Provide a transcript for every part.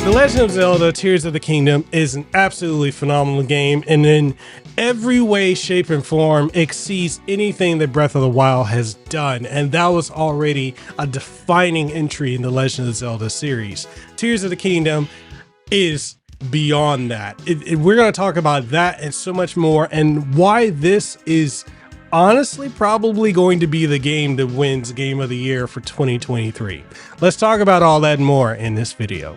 The Legend of Zelda Tears of the Kingdom is an absolutely phenomenal game, and in every way, shape, and form exceeds anything that Breath of the Wild has done, and that was already a defining entry in the Legend of Zelda series. Tears of the Kingdom is beyond that. We're going to talk about that and so much more, and why this is honestly probably going to be the game that wins Game of the Year for 2023. Let's talk about all that and more in this video.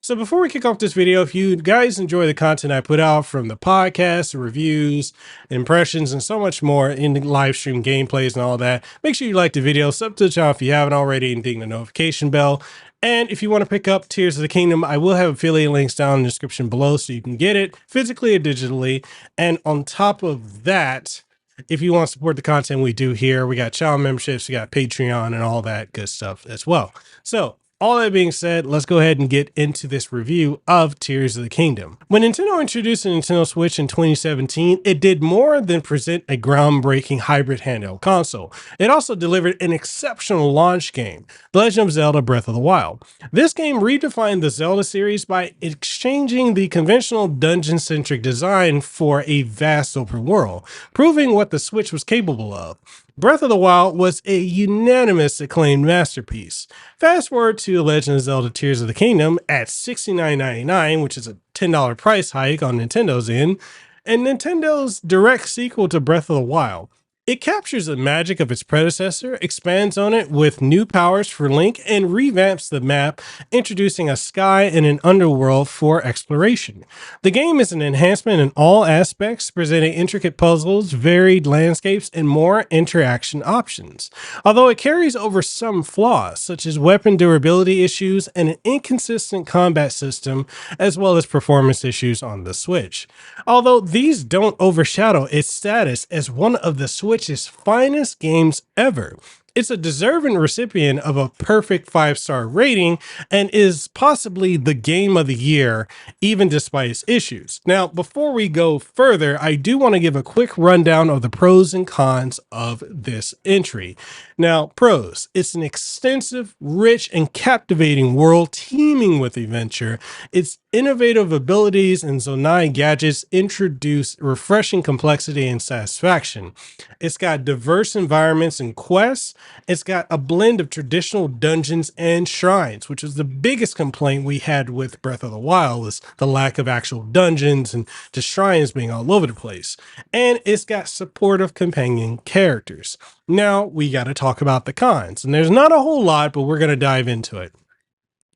So before we kick off this video, if you guys enjoy the content I put out from the podcast, reviews, impressions, and so much more in the live stream gameplays and all that, make sure you like the video, sub to the channel if you haven't already, and ding the notification bell. And if you want to pick up Tears of the Kingdom, I will have affiliate links down in the description below so you can get it physically or digitally. And on top of that, if you want to support the content we do here, we got channel memberships, we got Patreon, and all that good stuff as well. So all that being said, let's go ahead and get into this review of Tears of the Kingdom. When Nintendo introduced the Nintendo Switch in 2017, it did more than present a groundbreaking hybrid handheld console. It also delivered an exceptional launch game, The Legend of Zelda Breath of the Wild. This game redefined the Zelda series by exchanging the conventional dungeon-centric design for a vast open world, proving what the Switch was capable of. Breath of the Wild was a unanimous acclaimed masterpiece. Fast forward to Legend of Zelda Tears of the Kingdom at $69.99, which is a $10 price hike on Nintendo's end, and Nintendo's direct sequel to Breath of the Wild. It captures the magic of its predecessor, expands on it with new powers for Link, and revamps the map, introducing a sky and an underworld for exploration. The game is an enhancement in all aspects, presenting intricate puzzles, varied landscapes, and more interaction options. Although it carries over some flaws, such as weapon durability issues and an inconsistent combat system, as well as performance issues on the Switch. Although these don't overshadow its status as one of the Switch's finest games ever. It's a deserving recipient of a perfect 5-star rating and is possibly the game of the year, even despite its issues. Now, before we go further, I do want to give a quick rundown of the pros and cons of this entry. Now, pros: it's an extensive, rich, and captivating world teeming with adventure. Its innovative abilities and Zonai gadgets introduce refreshing complexity and satisfaction. It's got diverse environments and quests. It's got a blend of traditional dungeons and shrines, which is the biggest complaint we had with Breath of the Wild, was the lack of actual dungeons and the shrines being all over the place. And it's got supportive companion characters. Now we got to talk about the cons, and there's not a whole lot, but we're going to dive into it.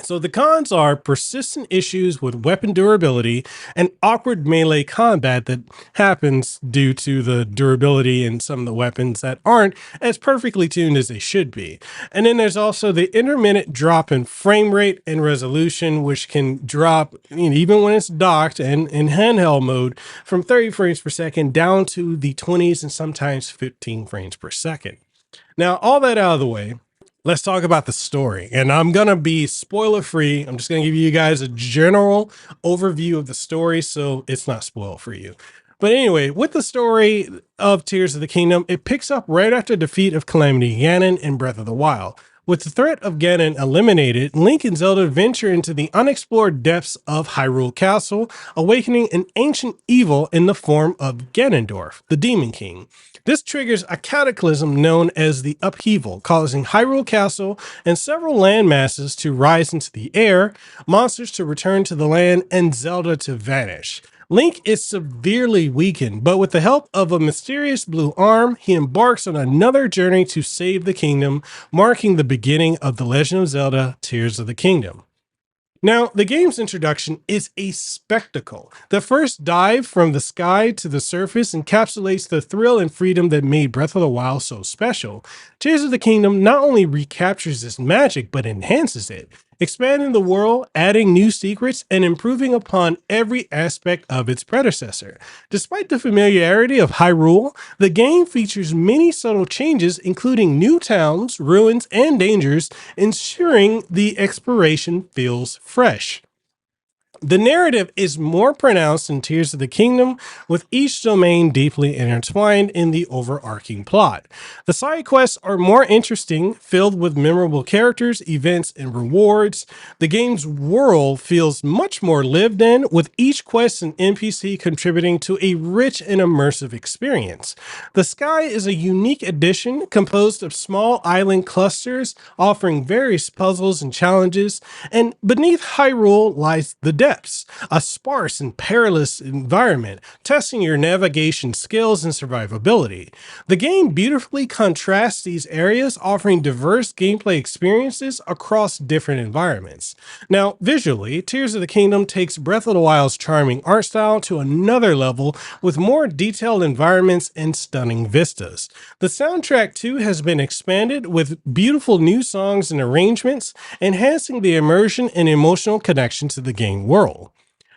So the cons are persistent issues with weapon durability and awkward melee combat that happens due to the durability in some of the weapons that aren't as perfectly tuned as they should be. And then there's also the intermittent drop in frame rate and resolution, which can drop, even when it's docked and in handheld mode, from 30 frames per second down to the 20s and sometimes 15 frames per second. Now, all that out of the way, let's talk about the story, and I'm going to be spoiler free. I'm just going to give you guys a general overview of the story, so it's not spoiled for you. But anyway, with the story of Tears of the Kingdom, it picks up right after defeat of Calamity Ganon in Breath of the Wild. With the threat of Ganon eliminated, Link and Zelda venture into the unexplored depths of Hyrule Castle, awakening an ancient evil in the form of Ganondorf, the Demon King. This triggers a cataclysm known as the Upheaval, causing Hyrule Castle and several land masses to rise into the air, monsters to return to the land, and Zelda to vanish. Link is severely weakened, but with the help of a mysterious blue arm, he embarks on another journey to save the kingdom, marking the beginning of The Legend of Zelda Tears of the Kingdom. Now, the game's introduction is a spectacle. The first dive from the sky to the surface encapsulates the thrill and freedom that made Breath of the Wild so special. Tears of the Kingdom not only recaptures this magic, but enhances it, expanding the world, adding new secrets, and improving upon every aspect of its predecessor. Despite the familiarity of Hyrule, the game features many subtle changes, including new towns, ruins, and dangers, ensuring the exploration feels fresh. The narrative is more pronounced in Tears of the Kingdom, with each domain deeply intertwined in the overarching plot. The side quests are more interesting, filled with memorable characters, events, and rewards. The game's world feels much more lived in, with each quest and NPC contributing to a rich and immersive experience. The sky is a unique addition composed of small island clusters offering various puzzles and challenges, and beneath Hyrule lies the depths, a sparse and perilous environment, testing your navigation skills and survivability. The game beautifully contrasts these areas, offering diverse gameplay experiences across different environments. Now, visually, Tears of the Kingdom takes Breath of the Wild's charming art style to another level with more detailed environments and stunning vistas. The soundtrack, too, has been expanded with beautiful new songs and arrangements, enhancing the immersion and emotional connection to the game world.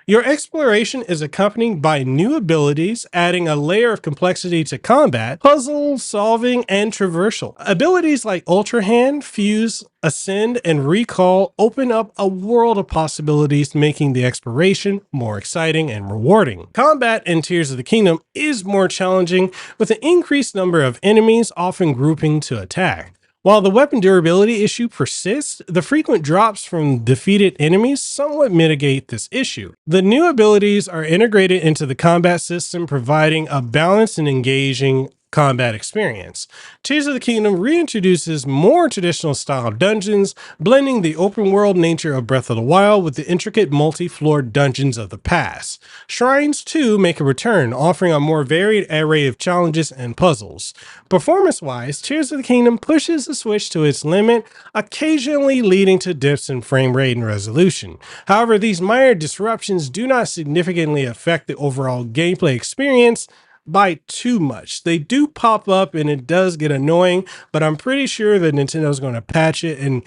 Your exploration is accompanied by new abilities, adding a layer of complexity to combat, puzzle solving, and traversal. Abilities like Ultra Hand, Fuse, Ascend, and Recall open up a world of possibilities, making the exploration more exciting and rewarding. Combat in Tears of the Kingdom is more challenging, with an increased number of enemies often grouping to attack. While the weapon durability issue persists, the frequent drops from defeated enemies somewhat mitigate this issue. The new abilities are integrated into the combat system, providing a balanced and engaging combat experience. Tears of the Kingdom reintroduces more traditional style dungeons, blending the open world nature of Breath of the Wild with the intricate multi-floored dungeons of the past. Shrines too make a return, offering a more varied array of challenges and puzzles. Performance-wise, Tears of the Kingdom pushes the Switch to its limit, occasionally leading to dips in frame rate and resolution. However, these minor disruptions do not significantly affect the overall gameplay experience by too much. They do pop up and it does get annoying, but I'm pretty sure that Nintendo's going to patch it and,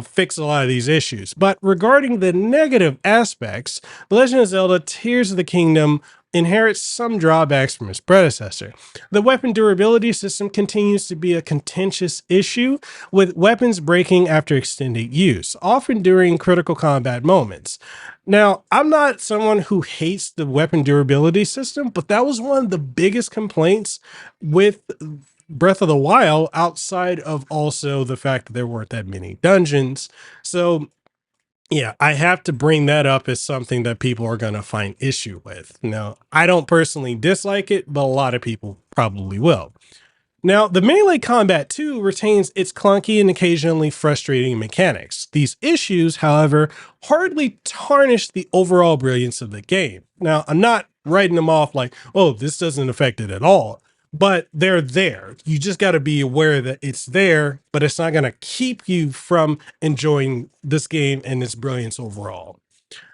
fix a lot of these issues. But regarding the negative aspects, The Legend of Zelda Tears of the Kingdom inherits some drawbacks from its predecessor. The weapon durability system continues to be a contentious issue, with weapons breaking after extended use, often during critical combat moments. Now, I'm not someone who hates the weapon durability system, but that was one of the biggest complaints with Breath of the Wild, outside of also the fact that there weren't that many dungeons. So yeah, I have to bring that up as something that people are going to find issue with. Now, I don't personally dislike it, but a lot of people probably will. Now, the melee combat too retains its clunky and occasionally frustrating mechanics. These issues, however, hardly tarnish the overall brilliance of the game. Now, I'm not writing them off like, oh, this doesn't affect it at all, but they're there. You just got to be aware that it's there, but it's not going to keep you from enjoying this game and its brilliance overall.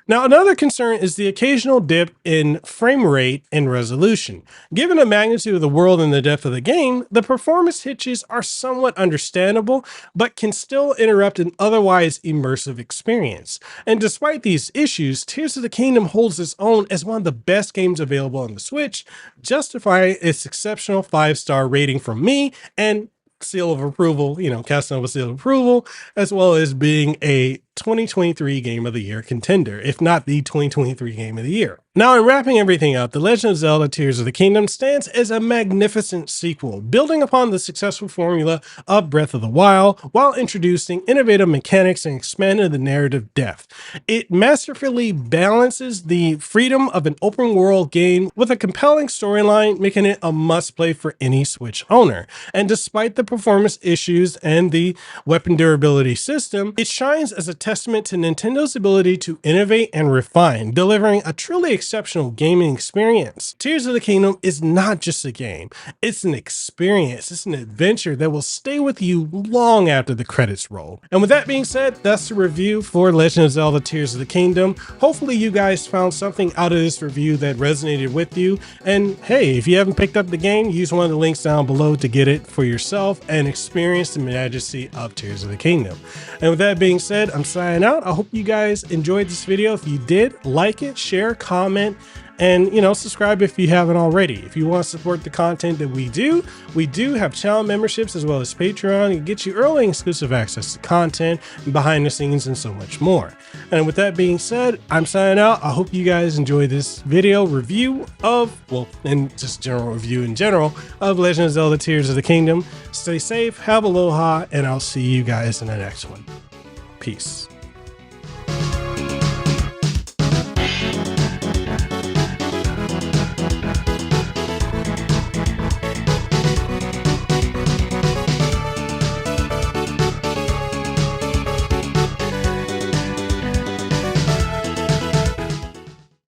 Now, another concern is the occasional dip in frame rate and resolution. Given the magnitude of the world and the depth of the game, the performance hitches are somewhat understandable, but can still interrupt an otherwise immersive experience. And despite these issues, Tears of the Kingdom holds its own as one of the best games available on the Switch, justifying its exceptional 5-star rating from me and seal of approval, Casanova seal of approval, as well as being a 2023 Game of the Year contender, if not the 2023 Game of the Year. Now, in wrapping everything up, The Legend of Zelda Tears of the Kingdom stands as a magnificent sequel, building upon the successful formula of Breath of the Wild while introducing innovative mechanics and expanding the narrative depth. It masterfully balances the freedom of an open world game with a compelling storyline, making it a must-play for any Switch owner. And despite the performance issues and the weapon durability system, it shines as a testament to Nintendo's ability to innovate and refine, delivering a truly exceptional gaming experience. Tears of the Kingdom is not just a game, it's an experience, it's an adventure that will stay with you long after the credits roll. And with that being said, that's the review for Legend of Zelda Tears of the Kingdom. Hopefully you guys found something out of this review that resonated with you. And hey, if you haven't picked up the game, use one of the links down below to get it for yourself and experience the majesty of Tears of the Kingdom. And with that being said, I'm signing out. I hope you guys enjoyed this video. If you did, like it, share, comment, And, you know, subscribe if you haven't already. If you want to support the content that we do have channel memberships as well as Patreon. It gets you early exclusive access to content, behind the scenes, and so much more. And with that being said, I'm signing out. I hope you guys enjoy this video review of, well, and just general review in general of Legend of Zelda Tears of the Kingdom. Stay safe, have aloha, and I'll see you guys in the next one. Peace.